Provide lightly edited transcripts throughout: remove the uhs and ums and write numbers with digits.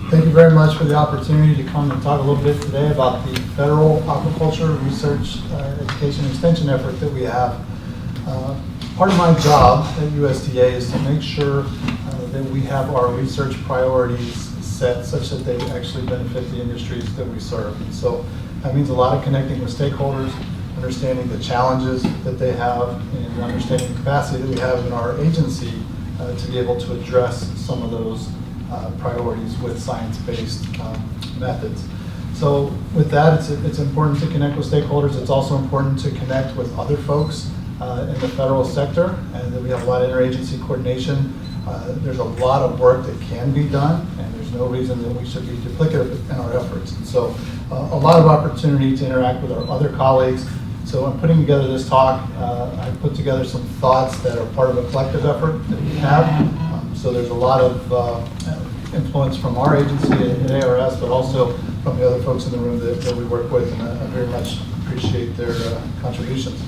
Thank you very much for the opportunity to come and talk a little bit today about the federal aquaculture research, education, and extension effort that we have. Part of my job at USDA is to make sure that we have our research priorities set such that they actually benefit the industries that we serve. And so that means a lot of connecting with stakeholders, understanding the challenges that they have, and understanding the capacity that we have in our agency to be able to address some of those priorities with science-based methods. So with that, it's important to connect with stakeholders. It's also important to connect with other folks in the federal sector, and that we have a lot of interagency coordination. There's a lot of work that can be done, and there's no reason that we should be duplicative in our efforts. And so a lot of opportunity to interact with our other colleagues. So in putting together this talk, I put together some thoughts that are part of a collective effort that we have. So there's a lot of influence from our agency at ARS, but also from the other folks in the room that we work with, and I very much appreciate their contributions.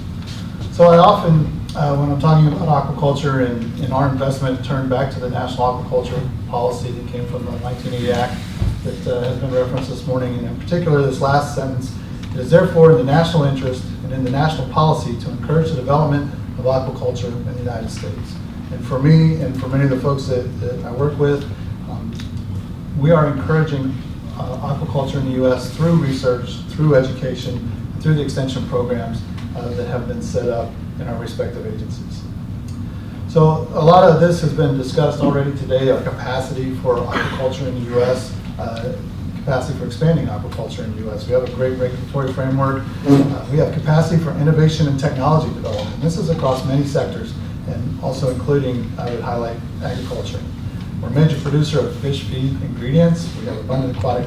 So I often, when I'm talking about aquaculture and our investment, turn back to the National Aquaculture Policy that came from the 1980 Act that has been referenced this morning, and in particular this last sentence: it is therefore in the national interest and in the national policy to encourage the development of aquaculture in the United States. And for me, and for many of the folks that I work with, we are encouraging aquaculture in the U.S. through research, through education, through the extension programs that have been set up in our respective agencies. So a lot of this has been discussed already today, our capacity for aquaculture in the U.S., capacity for expanding aquaculture in the U.S. We have a great regulatory framework. We have capacity for innovation and technology development. This is across many sectors, and also including, I would highlight, agriculture. We're a major producer of fish feed ingredients. We have abundant aquatic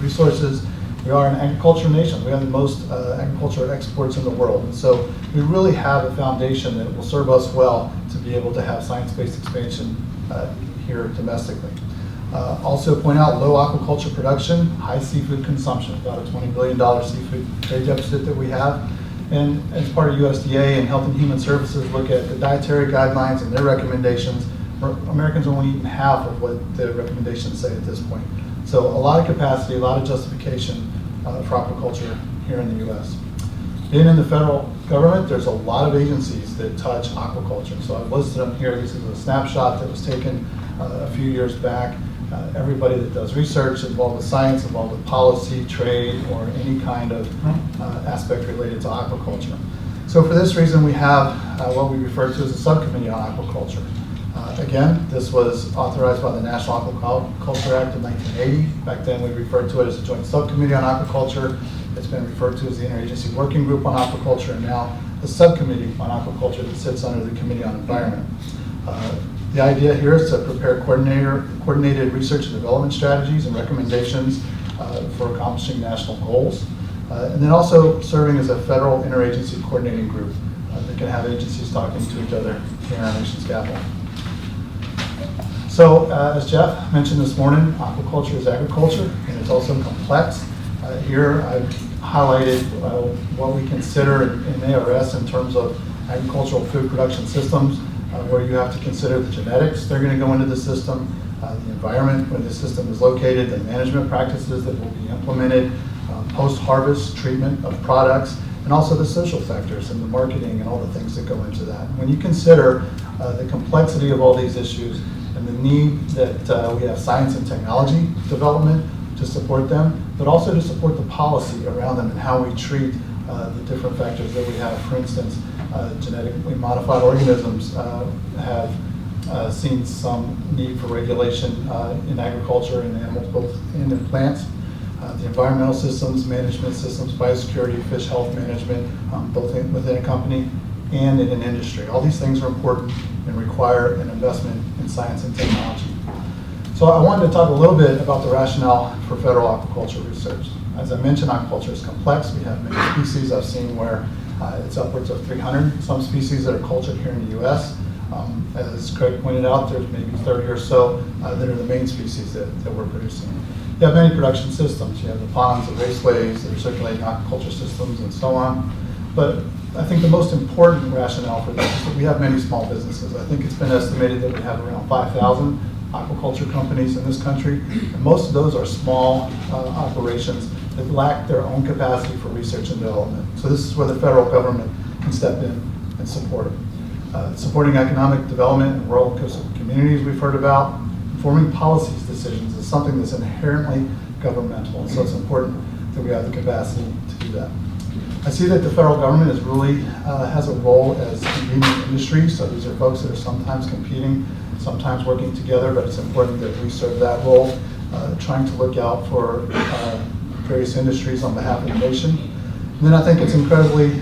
resources. We are an agriculture nation. We have the most agriculture exports in the world. And so we really have a foundation that will serve us well to be able to have science-based expansion here domestically. Also point out low aquaculture production, high seafood consumption, about a $20 billion seafood trade deficit that we have. And as part of USDA and Health and Human Services look at the dietary guidelines and their recommendations, Americans only eat half of what the recommendations say at this point. So a lot of capacity, a lot of justification for aquaculture here in the U.S. Being in the federal government, there's a lot of agencies that touch aquaculture. So I've listed them here. This is a snapshot that was taken a few years back. Everybody that does research involved with science, involved with policy, trade, or any kind of aspect related to aquaculture. So for this reason, we have what we refer to as a subcommittee on aquaculture. Again, this was authorized by the National Aquaculture Act of 1980. Back then, we referred to it as a joint subcommittee on aquaculture. It's been referred to as the Interagency Working Group on Aquaculture, and now the subcommittee on aquaculture that sits under the Committee on Environment. The idea here is to prepare coordinated research and development strategies and recommendations for accomplishing national goals, and then also serving as a federal interagency coordinating group that can have agencies talking to each other here in our nation's capital. So as Jeff mentioned this morning, aquaculture is agriculture, and it's also complex. Here I've highlighted what we consider in ARS in terms of agricultural food production systems, where you have to consider the genetics that are going to go into the system, the environment where the system is located, the management practices that will be implemented, post-harvest treatment of products, and also the social factors and the marketing and all the things that go into that. When you consider the complexity of all these issues and the need that we have science and technology development to support them, but also to support the policy around them and how we treat the different factors that we have. For instance, genetically modified organisms have seen some need for regulation in agriculture and animals, both in plants. The environmental systems, management systems, biosecurity, fish health management, both within a company and in an industry. All these things are important and require an investment in science and technology. So I wanted to talk a little bit about the rationale for federal aquaculture research. As I mentioned, aquaculture is complex. We have many species. I've seen where it's upwards of 300 some species that are cultured here in the U.S. As Craig pointed out, there's maybe 30 or so that are the main species that we're producing. You have many production systems. You have the ponds, the raceways, the circulating aquaculture systems, and so on. But I think the most important rationale for this is that we have many small businesses. I think it's been estimated that we have around 5,000 aquaculture companies in this country, and most of those are small operations that lack their own capacity for research and development. So this is where the federal government can step in and support. Supporting economic development in rural and coastal communities we've heard about. Forming policies decisions is something that's inherently governmental, and so it's important that we have the capacity to do that. I see that the federal government is really has a role as convening industry, so these are folks that are sometimes competing, sometimes working together, but it's important that we serve that role, trying to look out for various industries on behalf of the nation. And then I think it's incredibly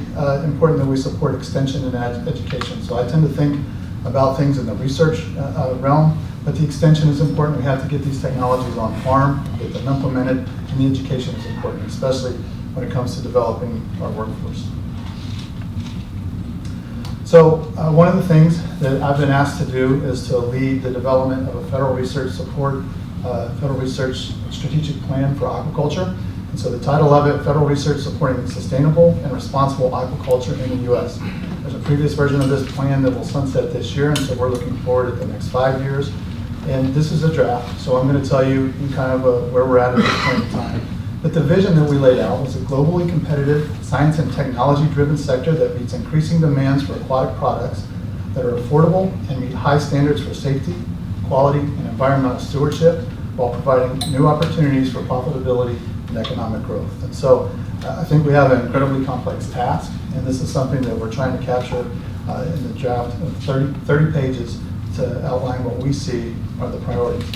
important that we support extension and education. So I tend to think about things in the research realm, but the extension is important. We have to get these technologies on farm, get them implemented, and the education is important, especially when it comes to developing our workforce. So one of the things that I've been asked to do is to lead the development of a federal research strategic plan for aquaculture. And so the title of it, Federal Research Supporting Sustainable and Responsible Aquaculture in the U.S. There's a previous version of this plan that will sunset this year, and so we're looking forward at the next 5 years. And this is a draft, so I'm going to tell you kind of where we're at this point in time. But the vision that we laid out was a globally competitive, science and technology-driven sector that meets increasing demands for aquatic products that are affordable and meet high standards for safety, quality, and environmental stewardship, while providing new opportunities for profitability and economic growth. And so I think we have an incredibly complex task, and this is something that we're trying to capture in the draft of 30 pages to outline what we see are the priorities.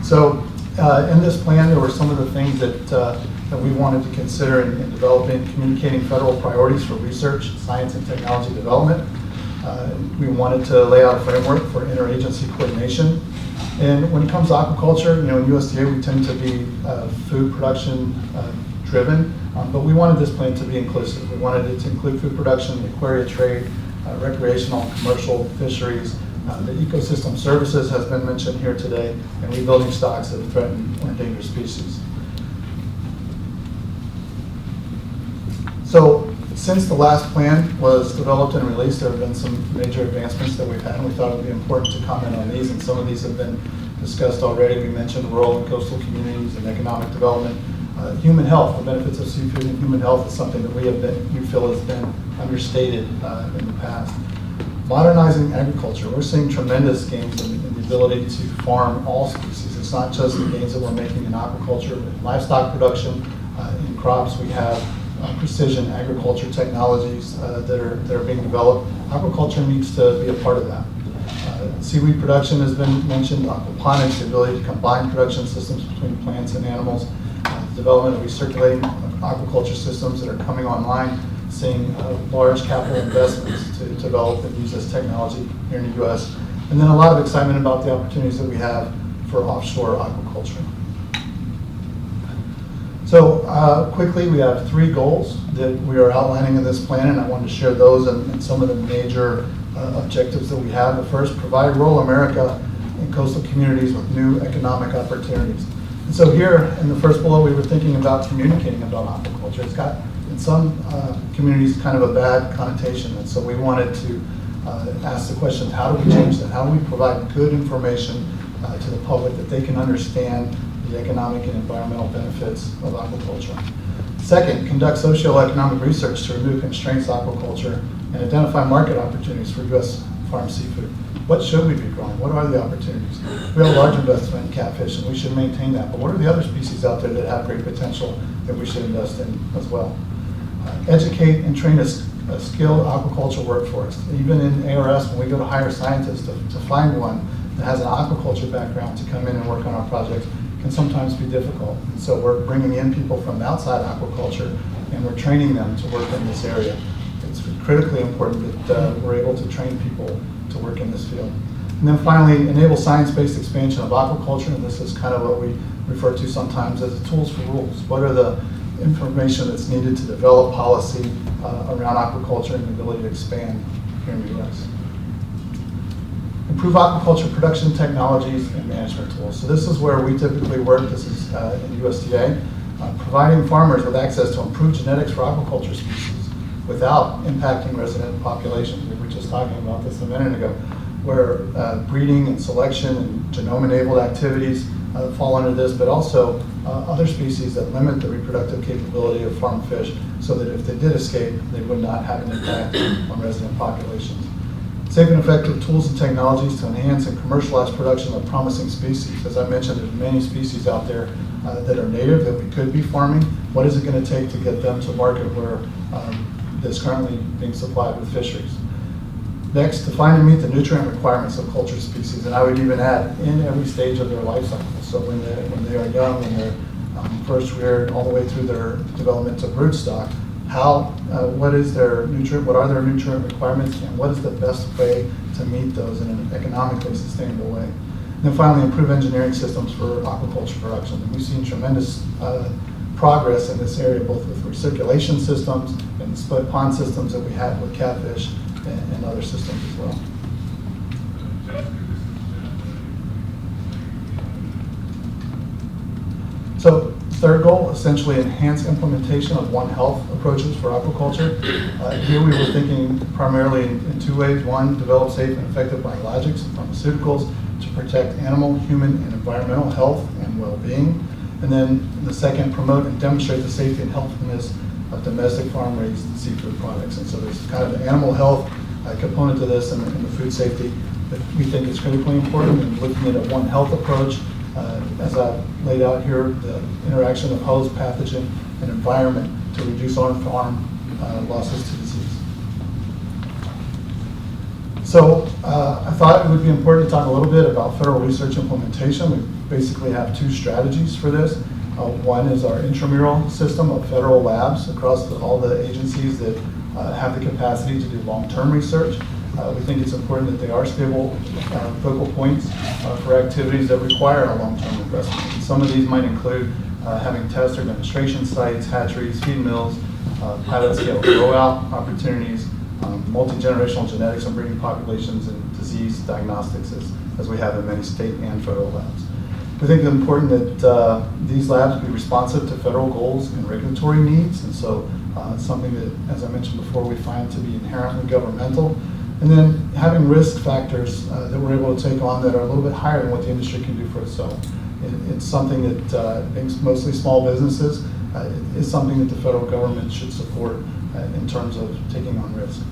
So in this plan, there were some of the things that we wanted to consider in developing, communicating federal priorities for research, science, and technology development. We wanted to lay out a framework for interagency coordination. And when it comes to aquaculture, in USDA, we tend to be food production driven, but we wanted this plan to be inclusive. We wanted it to include food production, the aquaria trade, recreational, commercial fisheries. The ecosystem services has been mentioned here today, and rebuilding stocks of threatened or endangered species. So since the last plan was developed and released, there have been some major advancements that we've had, and we thought it would be important to comment on these, and some of these have been discussed already. We mentioned rural and coastal communities and economic development. Human health, the benefits of seafood and human health is something that we feel has been understated in the past. Modernizing agriculture, we're seeing tremendous gains in the ability to farm all species. It's not just the gains that we're making in aquaculture, but in livestock production, in crops. We have precision agriculture technologies that are being developed. Aquaculture needs to be a part of that. Seaweed production has been mentioned, aquaponics, the ability to combine production systems between plants and animals, the development of recirculating aquaculture systems that are coming online, seeing large capital investments to develop and use this technology here in the U.S. And then a lot of excitement about the opportunities that we have for offshore aquaculture. So quickly, we have 3 goals that we are outlining in this plan, and I wanted to share those and some of the major objectives that we have. The first, provide rural America and coastal communities with new economic opportunities. And so here in the first bullet, we were thinking about communicating about aquaculture. It's got, in some communities, kind of a bad connotation, and so we wanted to ask the question, how do we change that? How do we provide good information to the public that they can understand the economic and environmental benefits of aquaculture? Second, conduct socioeconomic research to remove constraints to aquaculture and identify market opportunities for U.S. farm seafood. What should we be growing? What are the opportunities? We have a large investment in catfish, and we should maintain that. But what are the other species out there that have great potential that we should invest in as well? Educate and train a skilled aquaculture workforce. Even in ARS, when we go to hire scientists to find one that has an aquaculture background to come in and work on our projects can sometimes be difficult. And so we're bringing in people from outside aquaculture, and we're training them to work in this area. It's critically important that we're able to train people to work in this field. And then finally, enable science-based expansion of aquaculture, and this is kind of what we refer to sometimes as the tools for rules. What are the information that's needed to develop policy around aquaculture and the ability to expand here in the U.S. Improve aquaculture production technologies and management tools. So this is where we typically work. This is in USDA, providing farmers with access to improved genetics for aquaculture species without impacting resident populations. We were just talking about this a minute ago. where breeding and selection and genome-enabled activities fall under this, but also other species that limit the reproductive capability of farm fish so that if they did escape, they would not have an impact on resident populations. Safe and effective tools and technologies to enhance and commercialize production of promising species. As I mentioned, there's many species out there that are native that we could be farming. What is it going to take to get them to market where that's currently being supplied with fisheries? Next, to find and meet the nutrient requirements of cultured species, and I would even add in every stage of their life cycle. So when they are young, when they're first reared, all the way through their development to broodstock, what is their nutrient? What are their nutrient requirements, and what is the best way to meet those in an economically sustainable way? And then finally, improve engineering systems for aquaculture production. And we've seen tremendous progress in this area, both with recirculation systems and the split pond systems that we have with catfish and other systems as well. So third goal, essentially enhance implementation of One Health approaches for aquaculture. Here we were thinking primarily in two ways. One, develop safe and effective biologics and pharmaceuticals to protect animal, human, and environmental health and well-being. And then the second, promote and demonstrate the safety and healthfulness of domestic farm-raised seafood products. And so there's kind of an animal health component to this and the food safety that we think is critically important. And looking at a One Health approach, as I've laid out here, the interaction of host, pathogen, and environment to reduce on-farm losses to disease. So I thought it would be important to talk a little bit about federal research implementation. We basically have two strategies for this. One is our intramural system of federal labs across all the agencies that have the capacity to do long-term research. We think it's important that they are stable focal points for activities that require a long-term investment. And some of these might include having test or demonstration sites, hatcheries, feed mills, pilot-scale grow-out opportunities, multi-generational genetics and breeding populations, and disease diagnostics as we have in many state and federal labs. We think it's important that these labs be responsive to federal goals and regulatory needs, and so something that, as I mentioned before, we find to be inherently governmental. And then having risk factors that we're able to take on that are a little bit higher than what the industry can do for itself. It's something that being mostly small businesses is something that the federal government should support in terms of taking on risk.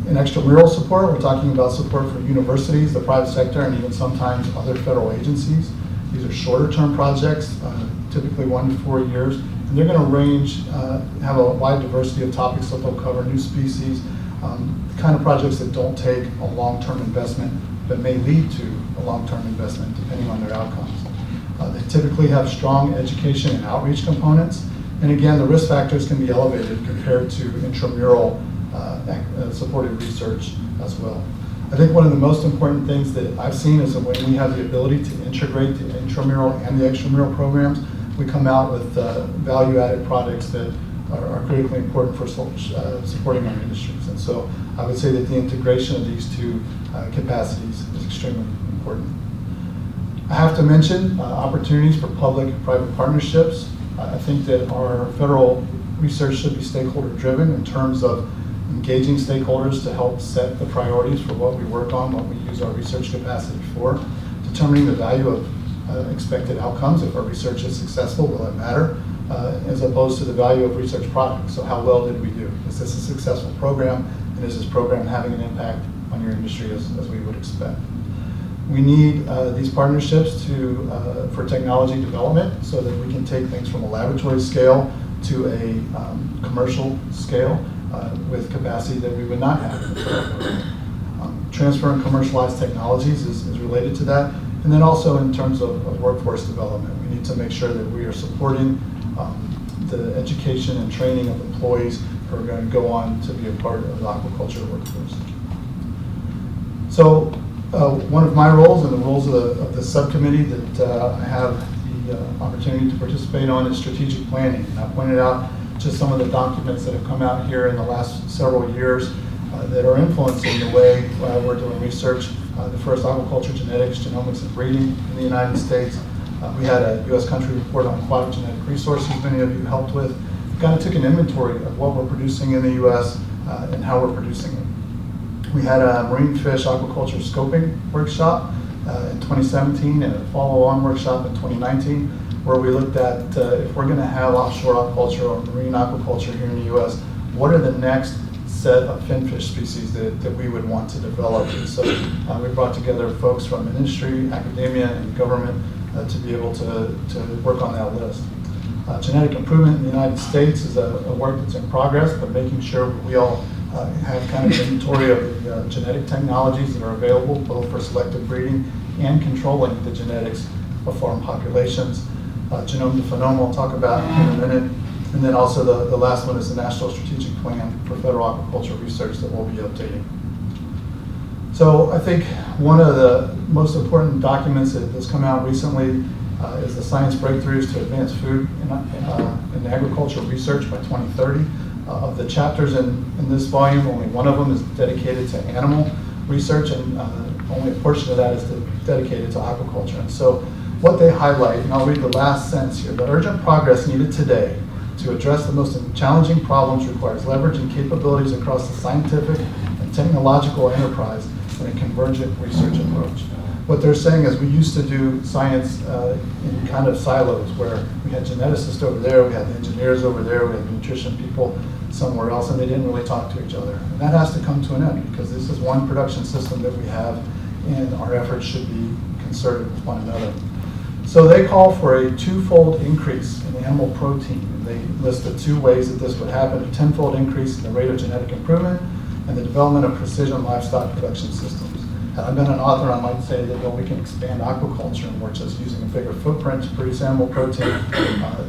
In extramural support, we're talking about support for universities, the private sector, and even sometimes other federal agencies. These are shorter term projects, typically 1 to 4 years, and they're going to range, have a wide diversity of topics that they'll cover, new species, the kind of projects that don't take a long-term investment but may lead to a long-term investment depending on their outcomes. They typically have strong education and outreach components, and again, the risk factors can be elevated compared to intramural supported research as well. I think one of the most important things that I've seen is that when we have the ability to integrate the intramural and the extramural programs, we come out with value-added products that are critically important for supporting our industries. And so I would say that the integration of these two capacities is extremely important. I have to mention opportunities for public-private partnerships. I think that our federal research should be stakeholder-driven in terms of engaging stakeholders to help set the priorities for what we work on, what we use our research capacity for, determining the value of expected outcomes. If our research is successful, will it matter? As opposed to the value of research products. So how well did we do? Is this a successful program? And is this program having an impact on your industry as we would expect? We need these partnerships for technology development so that we can take things from a laboratory scale to a commercial scale with capacity that we would not have in the federal program. Transfer and commercialized technologies is related to that. And then also in terms of workforce development, we need to make sure that we are supporting the education and training of employees who are going to go on to be a part of the aquaculture workforce. So one of my roles and the roles of the subcommittee that I have the opportunity to participate on is strategic planning. And I pointed out just some of the documents that have come out here in the last several years that are influencing the way we're doing research. The first aquaculture genetics, genomics, and breeding in the United States. We had a U.S. country report on aquatic genetic resources many of you helped with. We kind of took an inventory of what we're producing in the U.S. And how we're producing it. We had a marine fish aquaculture scoping workshop in 2017 and a follow-on workshop in 2019, where we looked at if we're going to have offshore aquaculture or marine aquaculture here in the U.S., what are the next set of finfish species that we would want to develop. And so we brought together folks from industry, academia, and government to be able to work on that list. Genetic improvement in the United States is a work that's in progress, but making sure we all have kind of inventory of the genetic technologies that are available, both for selective breeding and controlling the genetics of farm populations. Genome to phenome I'll talk about in a minute. And then also the last one is the National Strategic Plan for Federal Aquaculture Research that we'll be updating. So I think one of the most important documents that's come out recently is the Science Breakthroughs to Advance Food in Agricultural Research by 2030. Of the chapters in this volume, only one of them is dedicated to animal research, and only a portion of that is dedicated to aquaculture. And so what they highlight, and I'll read the last sentence here, the urgent progress needed today to address the most challenging problems requires leveraging capabilities across the scientific and technological enterprise in a convergent research approach. What they're saying is we used to do science in kind of silos, where we had geneticists over there, we had engineers over there, we had nutrition people somewhere else, and they didn't really talk to each other. And that has to come to an end, because this is one production system that we have, and our efforts should be concerted with one another. So they call for a twofold increase in animal protein. And they listed two ways that this would happen: a tenfold increase in the rate of genetic improvement and the development of precision livestock production systems. Had I been an author, I might say that, well, we can expand aquaculture and we're just using a bigger footprint to produce animal protein.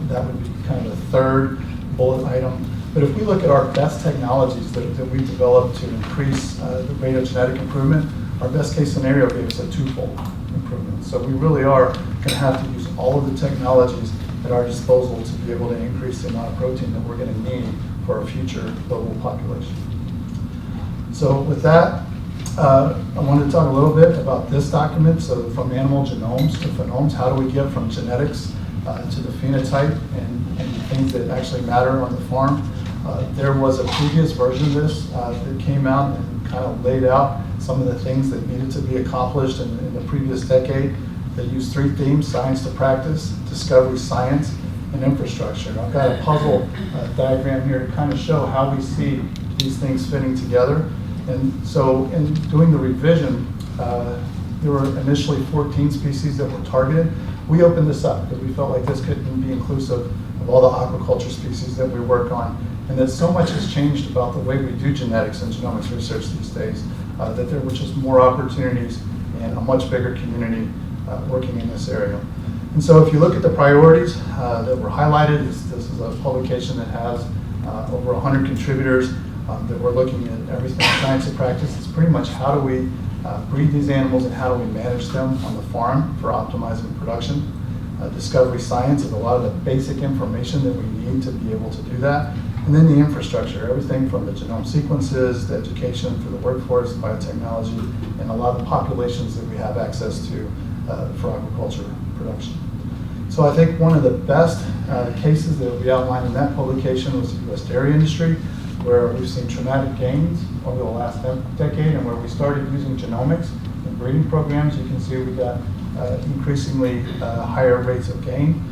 That would be kind of the third bullet item. But if we look at our best technologies that we've developed to increase the rate of genetic improvement, our best case scenario gave us a twofold improvement. So we really are going to have to use all of the technologies at our disposal to be able to increase the amount of protein that we're going to need for our future global population. So with that, I wanted to talk a little bit about this document. So from animal genomes to phenomes, how do we get from genetics to the phenotype and things that actually matter on the farm? There was a previous version of this that came out and kind of laid out some of the things that needed to be accomplished in the previous decade. They used three themes: science to practice, discovery science, and infrastructure. And I've got a puzzle diagram here to kind of show how we see these things fitting together. And so in doing the revision, there were initially 14 species that were targeted. We opened this up because we felt like this couldn't be inclusive of all the aquaculture species that we work on, and that so much has changed about the way we do genetics and genomics research these days, that there were just more opportunities and a much bigger community working in this area. And so if you look at the priorities that were highlighted, this is a publication that has over 100 contributors that we're looking at everything science and practice. It's pretty much how do we breed these animals and how do we manage them on the farm for optimizing production. Discovery science is a lot of the basic information that we need to be able to do that. And then the infrastructure, everything from the genome sequences, the education for the workforce, biotechnology, and a lot of the populations that we have access to for aquaculture production. So I think one of the best cases that we outlined in that publication was the U.S. dairy industry, where we've seen traumatic gains over the last decade, and where we started using genomics in breeding programs. You can see we got increasingly higher rates of gain.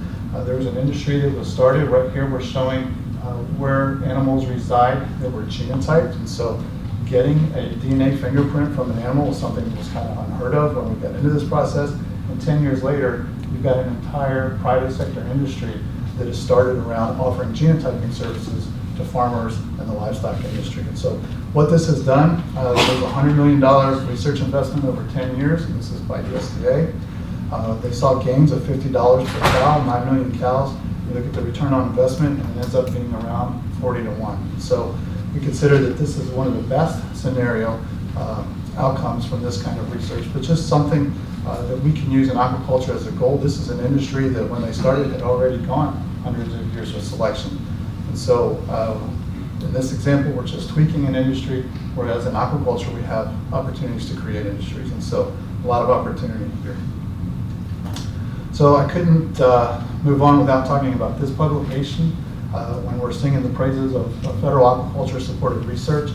There was an industry that was started. Right here we're showing where animals reside that were genotyped, and so getting a DNA fingerprint from an animal was something that was kind of unheard of when we got into this process. And 10 years later, you've got an entire private sector industry that has started around offering genotyping services to farmers and the livestock industry. And so what this has done, there's $100 million research investment over 10 years, and this is by USDA. They saw gains of $50 per cow, 9 million cows. You look at the return on investment, and it ends up being around 40 to 1. So we consider that this is one of the best scenario outcomes from this kind of research, but just something that we can use in aquaculture as a goal. This is an industry that when they started had already gone hundreds of years of selection. And so in this example, we're just tweaking an industry, whereas in aquaculture, we have opportunities to create industries. And so a lot of opportunity here. So I couldn't move on without talking about this publication when we're singing the praises of federal aquaculture supported research.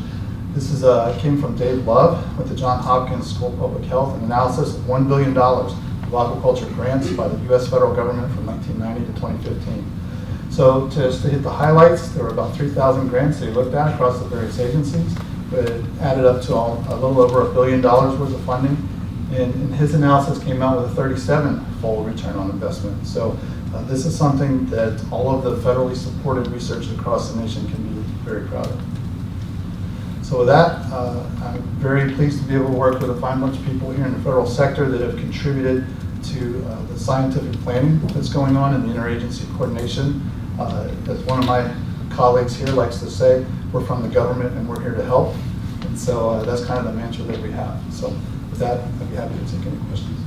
This is came from Dave Love with the Johns Hopkins School of Public Health, an analysis of $1 billion of aquaculture grants by the U.S. federal government from 1990 to 2015. So just to hit the highlights, there were about 3,000 grants they looked at across the various agencies, but it added up to a little over $1 billion worth of funding. And his analysis came out with a 37-fold return on investment. So this is something that all of the federally supported research across the nation can be very proud of. So with that, I'm very pleased to be able to work with a fine bunch of people here in the federal sector that have contributed to the scientific planning that's going on and the interagency coordination. As one of my colleagues here likes to say, we're from the government and we're here to help. And so that's kind of the mantra that we have. So with that, I'd be happy to take any questions.